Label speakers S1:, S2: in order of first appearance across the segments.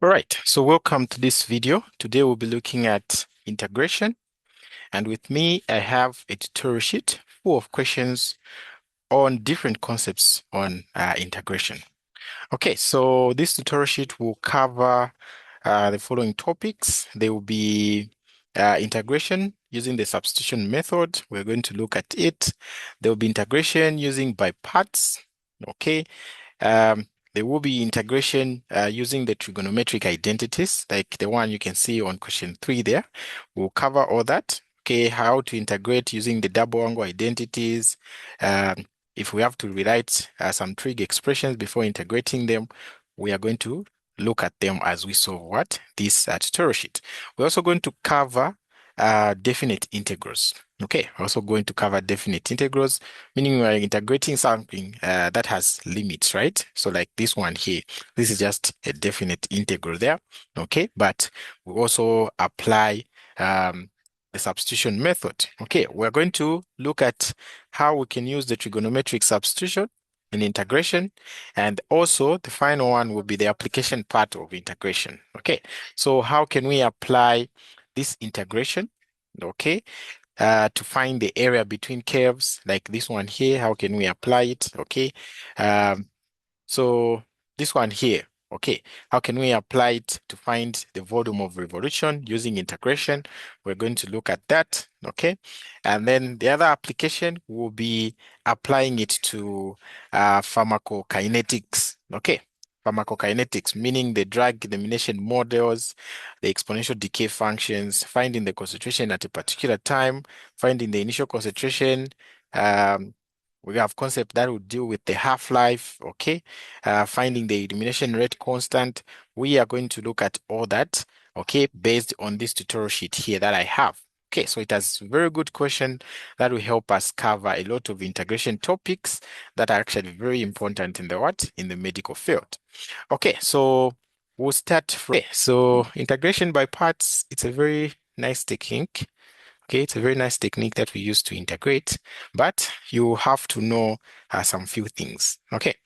S1: All right, so welcome to this video. Today we'll be looking at integration, and with me I have a tutorial sheet full of questions on different concepts on integration. Okay, so this tutorial sheet will cover the following topics. There will be integration using the substitution method. We're going to look at it. There will be integration using by parts. Okay, there will be integration using the trigonometric identities, like the one you can see on question 3 there. We'll cover all that. Okay, how to integrate using the double angle identities. Um, if we have to rewrite some trig expressions before integrating them, we are going to look at them as we solve what? This tutorial sheet. We're also going to cover definite integrals. Okay, we're also going to cover definite integrals, meaning we are integrating something that has limits, right? So like this one here, this is just a definite integral there, okay? But we also apply the substitution method. Okay, we're going to look at how we can use the trigonometric substitution in integration, and also the final one will be the application part of integration. Okay, so how can we apply this integration? Okay, to find the area between curves like this one here. How can we apply it? Okay. So this one here, okay. How can we apply it to find the volume of revolution using integration? We're going to look at that, okay. And then the other application will be applying it to pharmacokinetics, okay. Pharmacokinetics, meaning the drug elimination models, the exponential decay functions, finding the concentration at a particular time, finding the initial concentration. We have concept that will deal with the half-life, okay? Finding the elimination rate constant. We are going to look at all that, okay, based on this tutorial sheet here that I have. Okay, so it has very good question that will help us cover a lot of integration topics that are actually very important in the what? In the medical field. Okay, so we'll start from, okay, so integration by parts, it's a very nice technique. Okay, it's a very nice technique that we use to integrate, but you have to know some few things. Okay,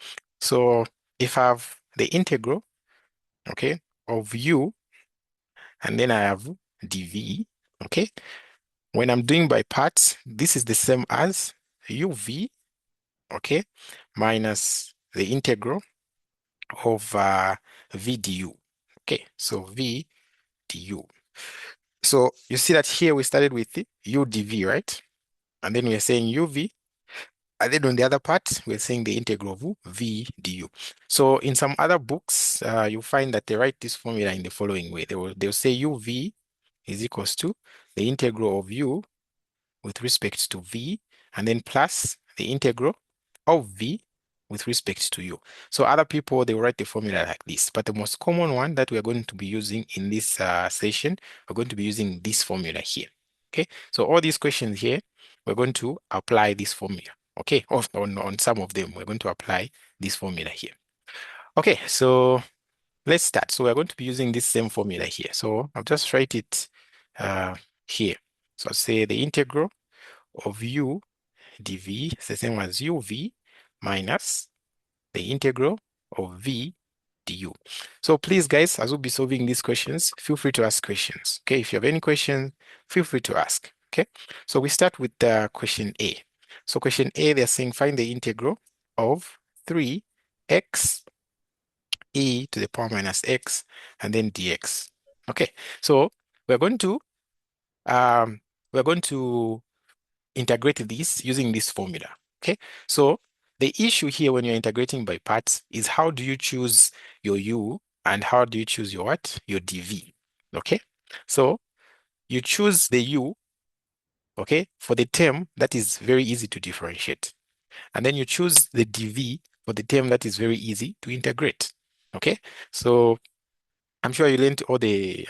S1: so if I have the integral, okay, of u, and then I have dv, okay, when I'm doing by parts, this is the same as uv, okay, minus the integral of v du. Okay, so v du. So you see that here we started with the u dv, right? And then we're saying uv. And then on the other part, we're saying the integral of v du. So in some other books, you'll find that they write this formula in the following way. They'll say uv is equals to the integral of u with respect to v, and then plus the integral of v with respect to u. So other people, they write the formula like this, but the most common one that we're going to be using in this session, we're going to be using this formula here. Okay, so all these questions here, we're going to apply this formula. Okay, on some of them, we're going to apply this formula here. Okay, so let's start. So we're going to be using this same formula here. So I'll just write it here. So I'll say the integral of u dv is the same as uv minus the integral of v du. So please, guys, as we'll be solving these questions, feel free to ask questions. Okay, if you have any questions, feel free to ask. Okay, so we start with question A. So question A, they're saying find the integral of 3x e to the power minus x and then dx. Okay, so we're going to um, we're going to integrate this using this formula. Okay, so the issue here when you're integrating by parts is how do you choose your u and how do you choose your what? Your dv. Okay, so you choose the u, okay, for the term that is very easy to differentiate. And then you choose the dv for the term that is very easy to integrate. Okay, so I'm sure you learned all the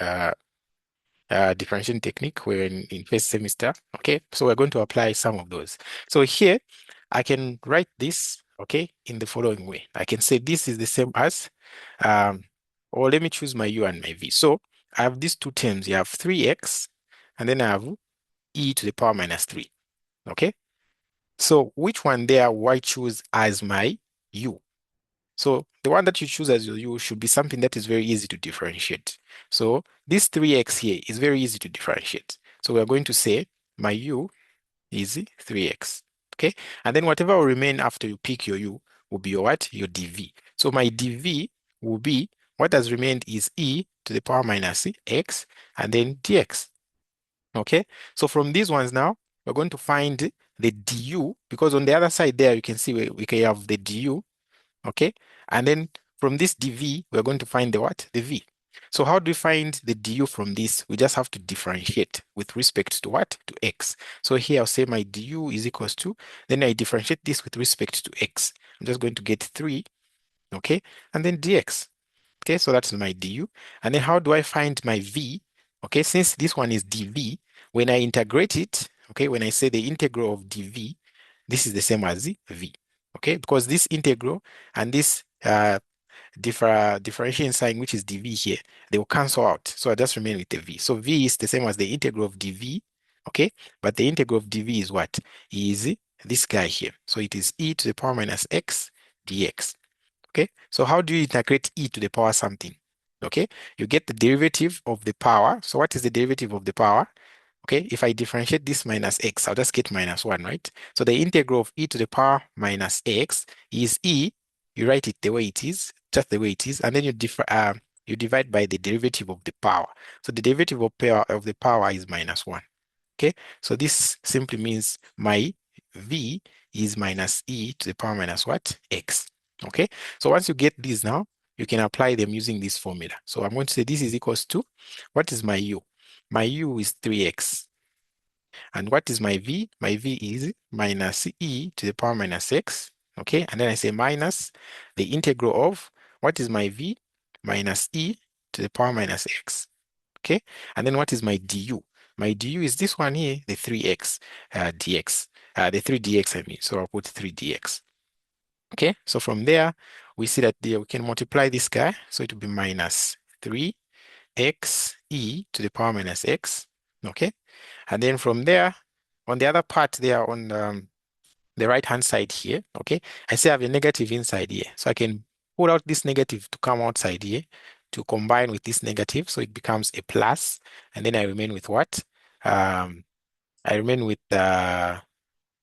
S1: differentiation technique we're in first semester. Okay, so we're going to apply some of those. So here I can write this, okay, in the following way. I can say this is the same as, or let me choose my u and my v. So I have these two terms. You have 3x, and then I have e to the power minus 3. Okay, so which one there will I choose as my u? So the one that you choose as your u should be something that is very easy to differentiate. So this 3x here is very easy to differentiate. So we are going to say my u is 3x. Okay, and then whatever will remain after you pick your u will be your what? Your dv. So my dv will be, what has remained is e to the power minus x and then dx. Okay, so from these ones now, we're going to find the du, because on the other side there, you can see we can have the du, okay? And then from this dv, we're going to find the what? The v. So how do we find the du from this? We just have to differentiate with respect to what? To x. So here I'll say my du is equals to, then I differentiate this with respect to x. I'm just going to get 3, okay? And then dx. Okay, so that's my du. And then how do I find my v? Okay, since this one is dv, when I integrate it, okay, when I say the integral of dv, this is the same as the v. Okay, because this integral and this differentiation sign, which is dv here, they will cancel out. So I just remain with the v. So v is the same as the integral of dv, okay? But the integral of dv is what? Is this guy here. So it is e to the power minus x dx. Okay, so how do you integrate e to the power something? Okay, you get the derivative of the power. So what is the derivative of the power? Okay, if I differentiate this minus x, I'll just get minus 1, right? So the integral of e to the power minus x is e. You write it the way it is, just the way it is, and then you divide by the derivative of the power. So the derivative of the power is minus 1. Okay, so this simply means my v is minus e to the power minus what? X. Okay, so once you get these now, you can apply them using this formula. So I'm going to say this is equals to, what is my u? My u is 3x. And what is my v? My v is minus e to the power minus x. Okay, and then I say minus the integral of, what is my v? Minus e to the power minus x. Okay, and then what is my du? My du is this one here, the 3x dx, the 3 dx I mean, so I'll put 3 dx. Okay, so from there, we see that there we can multiply this guy, so it will be minus 3x e to the power minus x. Okay, and then from there, on the other part there on the right hand side here, okay, I say I have a negative inside here, so I can pull out this negative to come outside here to combine with this negative, so it becomes a plus, and then I remain with what? I remain with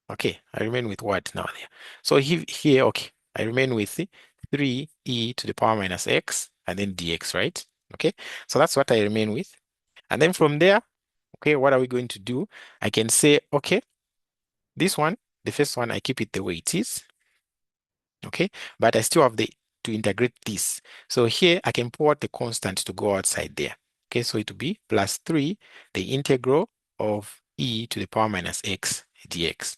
S1: okay, I remain with what now there? So here, okay, I remain with 3e to the power minus x and then dx, right? Okay, so that's what I remain with. And then from there, okay, what are we going to do? I can say, okay, this one, the first one, I keep it the way it is, okay, but I still have to integrate this. So here I can pull out the constant to go outside there. Okay, so it will be plus 3, the integral of e to the power minus x dx.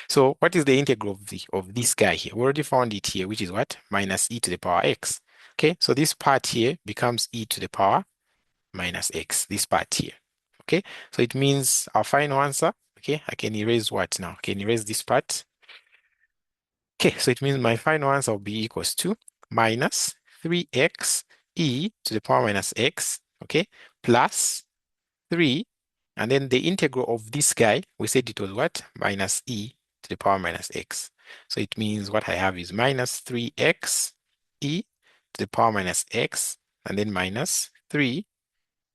S1: So what is the integral of this guy here? We already found it here, which is what? Minus e to the power x. Okay, so this part here becomes e to the power minus x, this part here. Okay, so it means our final answer, okay, I can erase what now? I can erase this part. Okay, so it means my final answer will be equals to minus 3x e to the power minus x, okay, plus 3, and then the integral of this guy, we said it was what? Minus e to the power minus x. So it means what I have is minus 3x e to the power minus x, and then minus 3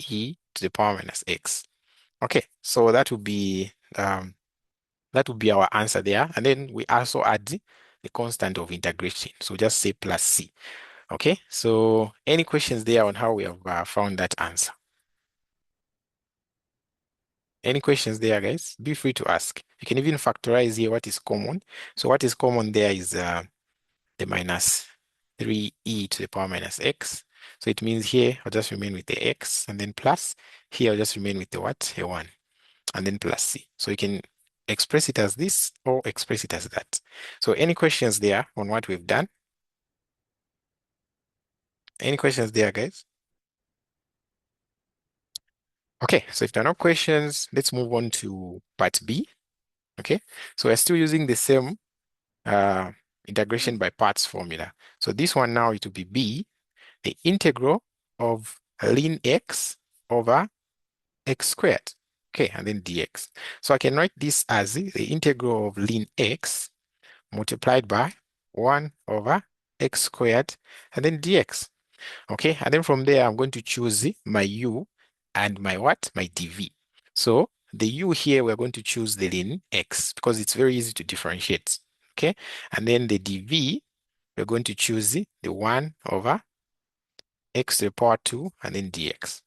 S1: e to the power minus x. Okay, so that would be our answer there. And then we also add the constant of integration. So just say plus c. Okay, so any questions there on how we have found that answer? Any questions there, guys? Be free to ask. You can even factorize here what is common. So what is common there is the minus 3e to the power minus x. So it means here I'll just remain with the x and then plus. Here I'll just remain with the what? A 1 and then plus c. So you can express it as this or express it as that. So any questions there on what we've done? Any questions there, guys? Okay, so if there are no questions, let's move on to part B. Okay, so we're still using the same uh, integration by parts formula. So this one now it will be b, the integral of ln x over x squared. Okay, and then dx. So I can write this as the integral of ln x multiplied by 1 over x squared, and then dx. Okay, and then from there, I'm going to choose my u and my what? My dv. So the u here, we're going to choose the ln x because it's very easy to differentiate. Okay, and then the dv, we're going to choose the 1 over x to the power 2 and then dx.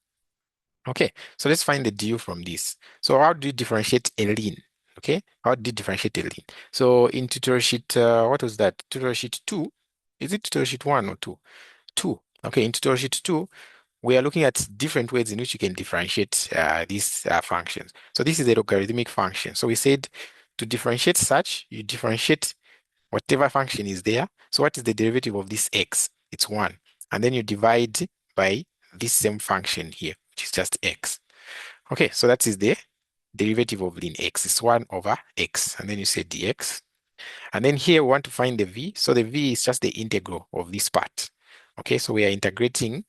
S1: Okay, so let's find the du from this. So how do you differentiate a ln? Okay, how do you differentiate a ln? So in tutorial sheet, what was that? Tutorial sheet 2? Is it tutorial sheet 1 or 2? 2. Okay, in tutorial sheet 2, we are looking at different ways in which you can differentiate these functions. So this is a logarithmic function. So we said to differentiate such, you differentiate whatever function is there. So what is the derivative of this x? It's 1. And then you divide by this same function here, which is just x. Okay, so that is the derivative of ln x. It's 1 over x. And then you say dx. And then here we want to find the v. So the v is just the integral of this part. Okay, so we are integrating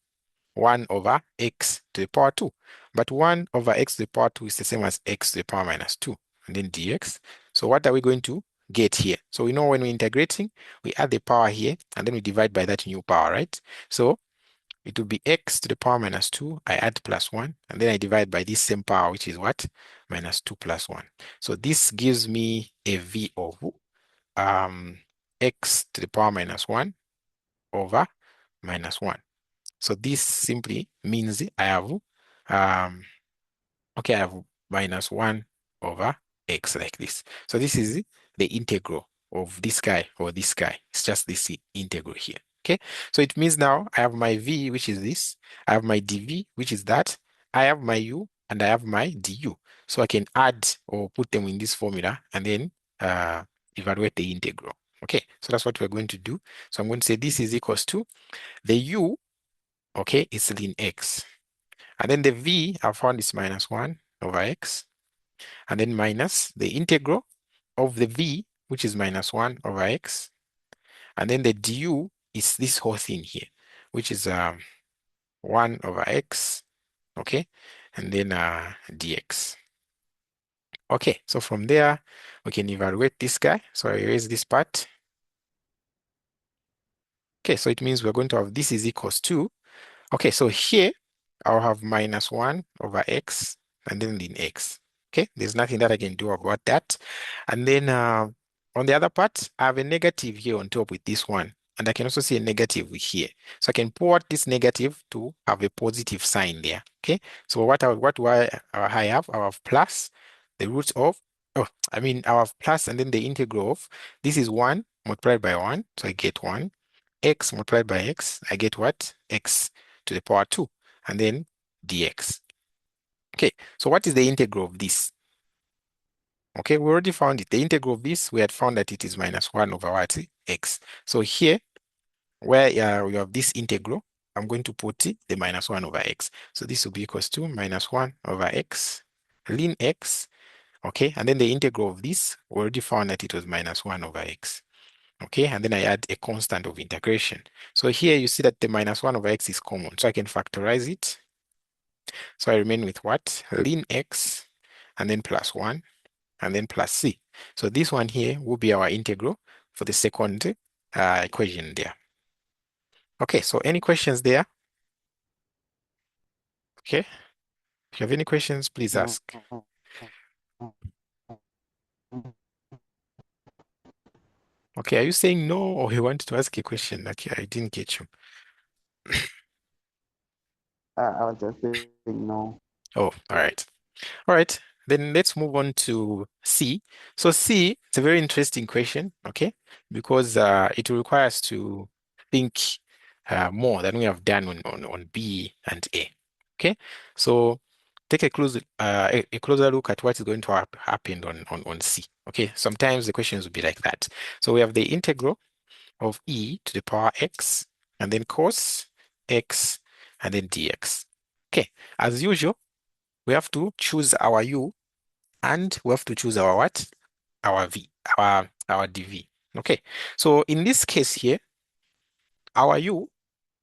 S1: 1 over x to the power 2. But 1 over x to the power 2 is the same as x to the power minus 2. And then dx. So what are we going to get here? So we know when we're integrating, we add the power here, and then we divide by that new power, right? So it will be x to the power minus 2. I add plus 1, and then I divide by this same power, which is what? Minus 2 plus 1. So this gives me a v of um, x to the power minus 1 over minus 1. So this simply means I have, okay, I have minus 1 over x like this. So this is the integral of this guy or this guy. It's just this integral here. Okay, so it means now I have my v, which is this. I have my dv, which is that. I have my u, and I have my du. So I can add or put them in this formula and then evaluate the integral. Okay, so that's what we're going to do. So I'm going to say this is equals to the u, okay, is ln x. And then the v I found is minus 1 over x. And then minus the integral of the v, which is minus 1 over x. And then the du is this whole thing here, which is 1 over x, okay? And then dx. Okay, so from there, we can evaluate this guy. So I erase this part. Okay, so it means we're going to have this is equals to, okay, so here I'll have minus 1 over x and then ln x. Okay, there's nothing that I can do about that. And then on the other part, I have a negative here on top with this one. And I can also see a negative here. So I can put this negative to have a positive sign there. Okay, so what do I have? I have plus the root of, oh, I mean, I have plus and then the integral of, this is 1 multiplied by 1. So I get 1. X multiplied by x, I get what? X to the power 2. And then dx. Okay, so what is the integral of this? Okay, we already found it. The integral of this, we had found that it is minus 1 over what? X. So here, where we have this integral, I'm going to put the minus 1 over x. So this will be equals to minus 1 over x, ln x. Okay, and then the integral of this, we already found that it was minus 1 over x. Okay, and then I add a constant of integration. So here you see that the minus 1 over x is common. So I can factorize it. So I remain with what? Ln x, and then plus 1, and then plus c. So this one here will be our integral for the second equation there. Okay, so any questions there? Okay, if you have any questions, please ask. Okay, are you saying no or you want to ask a question? Okay, I didn't get you.
S2: I was just saying no.
S1: Oh, all right. All right, then let's move on to C. So C, it's a very interesting question, okay? Because it will require us to think more than we have done on B and A, okay? So take a closer look at what is going to happen on C, okay? Sometimes the questions will be like that. So we have the integral of e to the power x, and then cos x, and then dx. Okay, as usual, we have to choose our u and we have to choose our what? Our v, our dv. Okay, so in this case here, our u,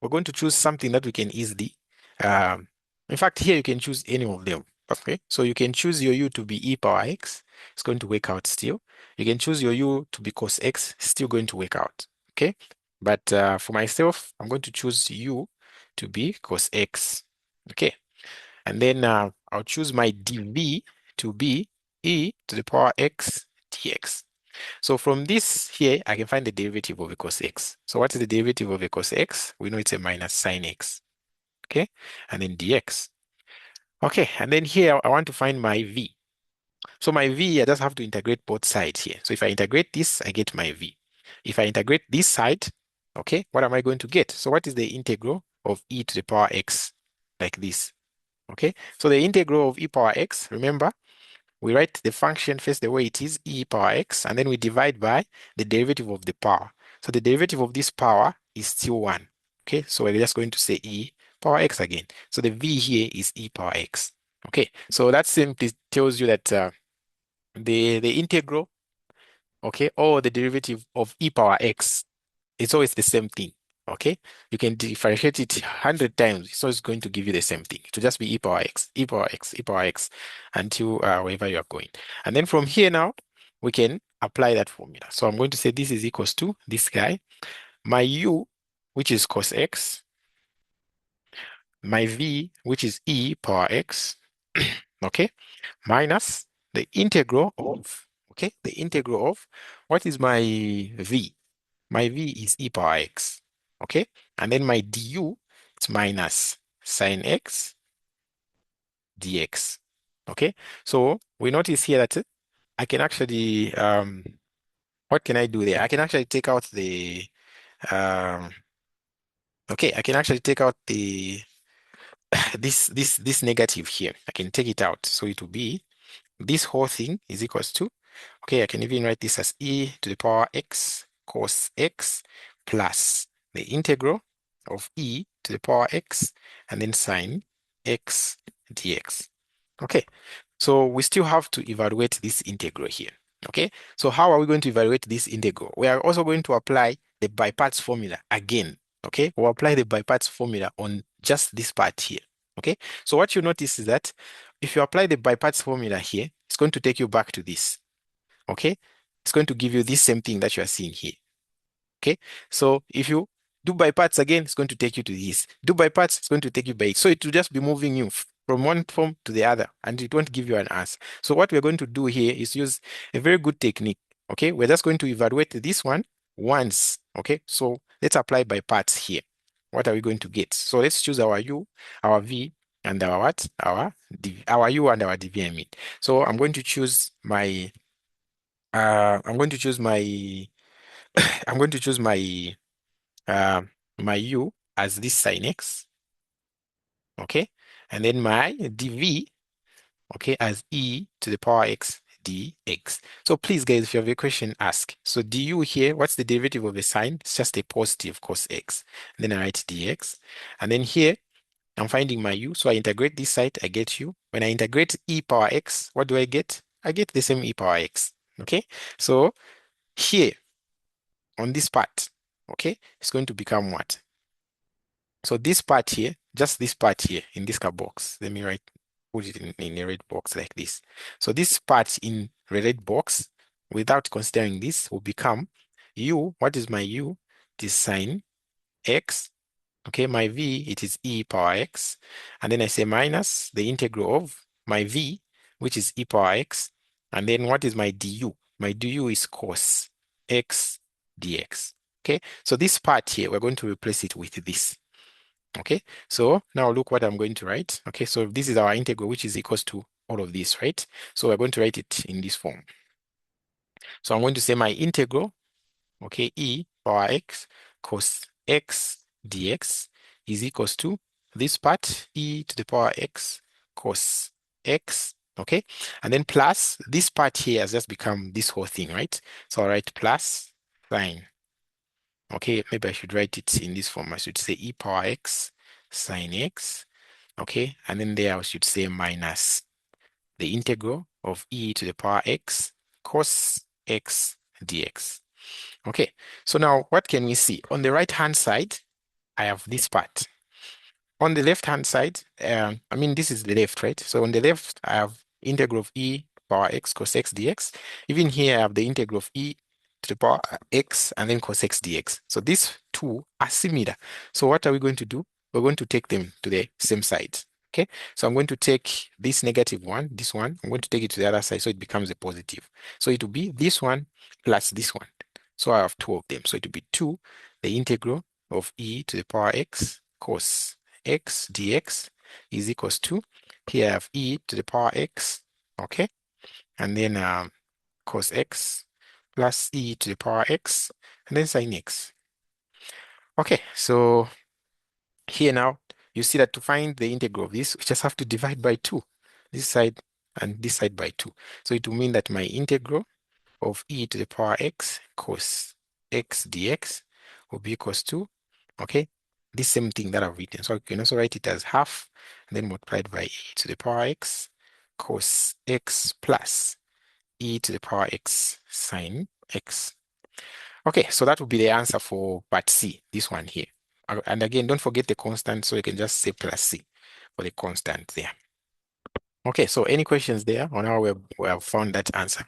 S1: we're going to choose something that we can easily, um, in fact, here you can choose any of them. Okay, so you can choose your u to be e power x, it's going to work out still. You can choose your u to be cos x, still going to work out. Okay, But for myself, I'm going to choose u to be cos x. Okay. And then I'll choose my dv to be e to the power x dx. So from this here, I can find the derivative of a cos x. So what is the derivative of a cos x? We know it's a minus sine x. Okay. And then dx. Okay. And then here, I want to find my v. So my v, I just have to integrate both sides here. So if I integrate this, I get my v. If I integrate this side, okay, what am I going to get? So what is the integral of e to the power x? Like this. Okay. So the integral of e power x, remember, we write the function first the way it is, e power x, and then we divide by the derivative of the power. So the derivative of this power is still 1. Okay, so we're just going to say e power x again. So the v here is e power x. Okay, so that simply tells you that the integral, okay, or the derivative of e power x, it's always the same thing. Okay, you can differentiate it 100 times. It's always going to give you the same thing. It will just be e power x, e power x, e power x until wherever you are going. And then from here now, we can apply that formula. So I'm going to say this is equals to this guy, my u, which is cos x, my v, which is e power x, okay, minus the integral of, okay, the integral of, what is my v? My v is e power x, okay? And then my du, it's minus sine x dx, okay? So we notice here that I can actually, what can I do there? I can actually take out the, um, okay, I can actually take out the, this negative here. I can take it out. So it will be, this whole thing is equals to, okay, I can even write this as e to the power x cos x plus the integral of e to the power x and then sine x dx. Okay, so we still have to evaluate this integral here. Okay, so how are we going to evaluate this integral? We are also going to apply the by parts formula again. Okay, we'll apply the by parts formula on just this part here. Okay, so what you notice is that if you apply the by parts formula here, it's going to take you back to this. Okay, it's going to give you this same thing that you are seeing here. Okay, so if you do by parts again, it's going to take you to this. Do by parts, it's going to take you by it. So it will just be moving you from one form to the other, and it won't give you an answer. So what we're going to do here is use a very good technique. Okay, we're just going to evaluate this one once. Okay, so let's apply by parts here. What are we going to get? So let's choose our u, our v, and our what? Our u and our dv, I mean. So I'm going to choose my I'm going to choose my I'm going to choose uh, my u as this sin x, okay, and then my dv, okay, as e to the power x dx. So please, guys, if you have a question, ask. So du here, what's the derivative of a sine? It's just a positive cos x. And then I write dx, and then here I'm finding my u, so I integrate this side, I get u. When I integrate e power x, what do I get? I get the same e power x. Okay, so here on this part, okay, it's going to become what? So this part here, just this part here in this card box, let me put it in a red box like this. So this part in the red box, without considering this, will become u. What is my u? It is sine x. Okay, my v, it is e power x. And then I say minus the integral of my v, which is e power x. And then what is my du? My du is cos x dx. Okay, so this part here, we're going to replace it with this. Okay, so now look what I'm going to write. Okay, so this is our integral, which is equals to all of this, right? So we're going to write it in this form. So I'm going to say my integral, okay, e power x cos x dx is equals to this part, e to the power x cos x, okay? And then plus this part here has just become this whole thing, right? So I'll write plus sine. Okay, maybe I should write it in this form. I should say e power x sine x, okay? And then there I should say minus the integral of e to the power x cos x dx. Okay, so now what can we see? On the right-hand side, I have this part. On the left-hand side, I mean, this is the left, right? So on the left, I have integral of e power x cos x dx. Even here, I have the integral of e to the power x and then cos x dx. So these two are similar. So what are we going to do? We're going to take them to the same side. Okay, so I'm going to take this negative one, this one, I'm going to take it to the other side so it becomes a positive. So it will be this one plus this one. So I have two of them. So it will be 2, the integral of e to the power x cos x dx is equals to, here I have e to the power x, okay, and then cos x plus e to the power x, and then sin x. Okay, so here now, you see that to find the integral of this, we just have to divide by 2, this side and this side by 2. So it will mean that my integral of e to the power x cos x dx will be equals to, okay, this same thing that I've written. So I can also write it as half and then multiplied by e to the power x cos x plus e to the power x sine x. Okay, so that would be the answer for part C, this one here. And again, don't forget the constant, so you can just say plus C for the constant there. Okay, so any questions there on how we have found that answer?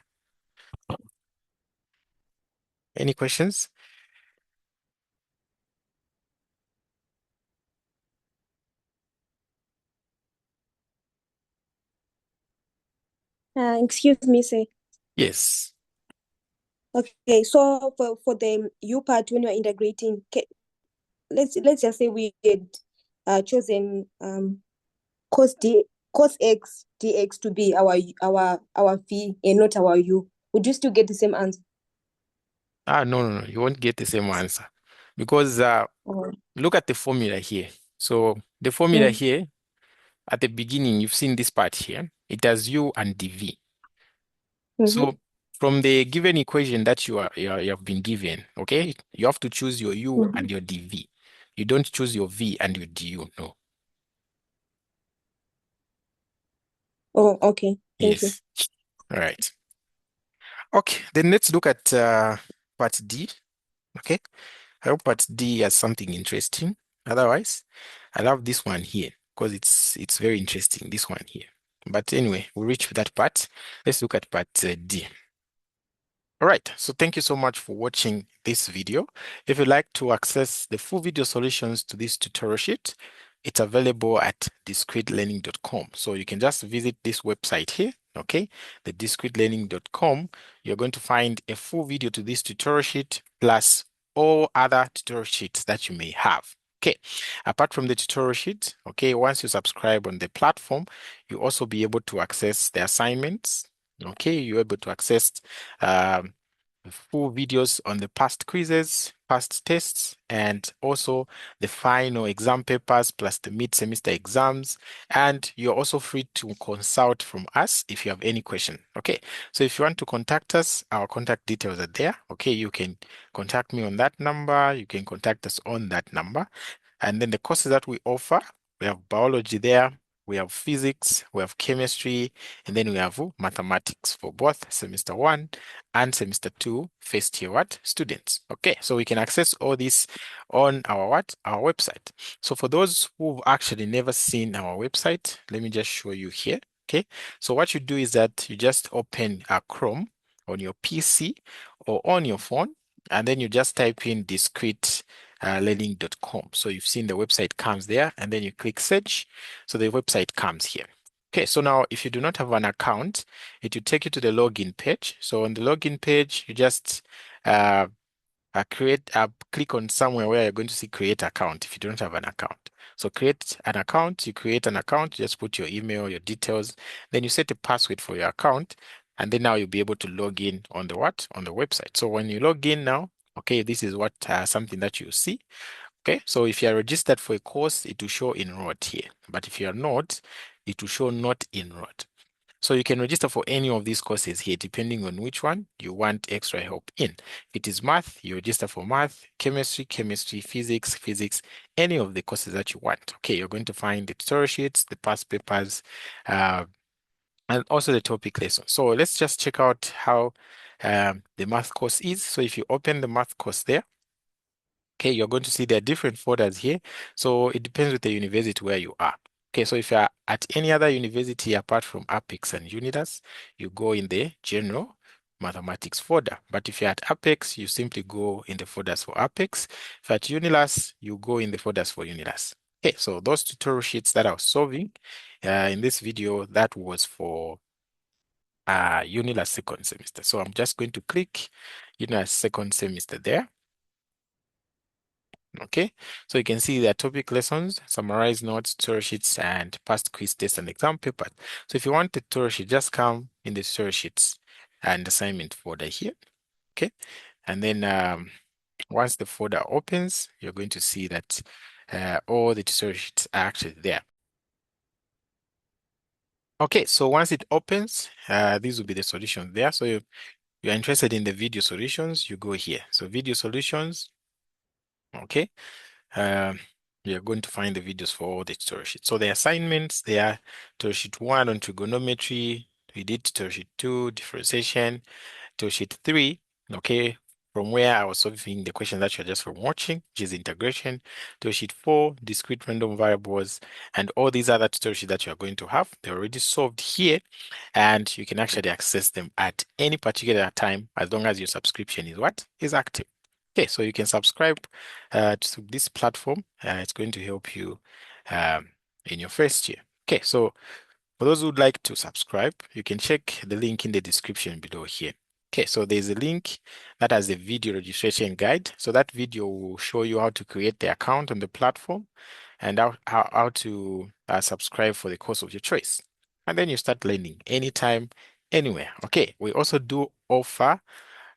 S1: Any questions?
S3: Excuse me, say.
S1: Yes.
S3: Okay, so for the U part, when you're integrating, let's just say we had chosen cos x dx to be our v and not our u. Would you still get the same answer?
S1: No, you won't get the same answer because
S3: Oh.
S1: look at the formula here. So the formula here at the beginning, you've seen this part here. It has u and dv. So from the given equation that you have been given, okay, you have to choose your u and your dv. You don't choose your v and your du. No.
S3: Oh, okay. Thank you.
S1: Yes. All right. Okay. Then let's look at part D. Okay. I hope part D has something interesting. Otherwise, I love this one here because it's very interesting. This one here. But anyway, we'll reach that part. Let's look at part D. All right, so thank you so much for watching this video. If you'd like to access the full video solutions to this tutorial sheet, it's available at discretelearning.com. So you can just visit this website here, okay, the discretelearning.com. You're going to find a full video to this tutorial sheet plus all other tutorial sheets that you may have. Okay, apart from the tutorial sheet, okay, once you subscribe on the platform, you'll also be able to access the assignments. Okay, you're able to access um, full videos on the past quizzes, past tests, and also the final exam papers plus the mid-semester exams. And you're also free to consult from us if you have any question. Okay, so if you want to contact us, our contact details are there. Okay, you can contact me on that number. You can contact us on that number. And then the courses that we offer, we have biology there, we have physics, we have chemistry, and then we have mathematics for both semester 1 and semester 2 first year students. Okay, so we can access all this on our our website. So for those who've actually never seen our website, let me just show you here. Okay, so what you do is that you just open a Chrome on your PC or on your phone, and then you just type in discrete learning.com. So you've seen the website comes there, and then you click search. So the website comes here. Okay, so now if you do not have an account, it will take you to the login page. So on the login page, you just click on somewhere where you're going to see create account if you don't have an account. So create an account, you create an account, just put your email, your details, then you set a password for your account, and then now you'll be able to log in on the on the website. So when you log in now, okay, this is what something that you see. Okay, so if you are registered for a course, it will show enrolled here. But if you are not, it will show not enrolled. So you can register for any of these courses here, depending on which one you want extra help in. If it is math, you register for math, chemistry, physics, any of the courses that you want. Okay, you're going to find the tutorial sheets, the past papers, and also the topic lesson. So let's just check out how the math course is. So if you open the math course there, okay, you're going to see there are different folders here. So it depends with the university where you are. Okay, so if you're at any other university apart from Apex and Unidas, you go in the general mathematics folder. But if you're at Apex, you simply go in the folders for Apex. If you're at Unilas, you go in the folders for Unilas. Okay, so those tutorial sheets that I was solving in this video, that was for Unilas second semester. So I'm just going to click Unilas second semester there. Okay, so you can see the topic lessons, summarized notes, tutorial sheets, and past quiz tests and exam papers. So if you want the tutorial sheet, just come in the tutorial sheets and assignment folder here. Okay, and then once the folder opens, you're going to see that all the tutorial sheets are actually there. Okay, so once it opens, these will be the solutions there. So you're interested in the video solutions, you go here. So video solutions, okay. You're going to find the videos for all the tutorial sheets. So the assignments, they are tutorial sheet 1 on trigonometry. We did tutorial sheet 2, differentiation, tutorial sheet 3, okay, from where I was solving the question that you're just from watching, which is integration, tutorial sheet 4, discrete random variables, and all these other tutorial sheets that you're going to have. They're already solved here, and you can actually access them at any particular time as long as your subscription is what? Is active. Okay, so you can subscribe to this platform. It's going to help you in your first year. Okay, so for those who would like to subscribe, you can check the link in the description below here. Okay, so there's a link that has a video registration guide. So that video will show you how to create the account on the platform and how to subscribe for the course of your choice. And then you start learning anytime, anywhere. Okay, we also do offer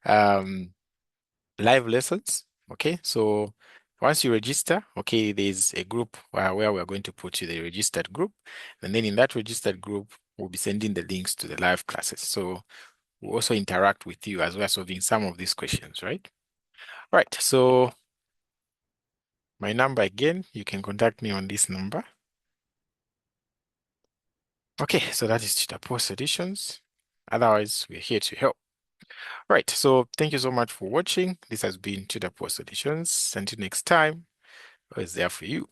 S1: live lessons. Okay, so once you register, okay, there's a group where we're going to put you the registered group, and then in that registered group, we'll be sending the links to the live classes. So we'll also interact with you as we're solving some of these questions, right? All right, so my number again, you can contact me on this number. Okay, so that is Tutor Solutions. Otherwise, we're here to help. Right, so thank you so much for watching. This has been Tutor Solutions. Until next time, always there for you.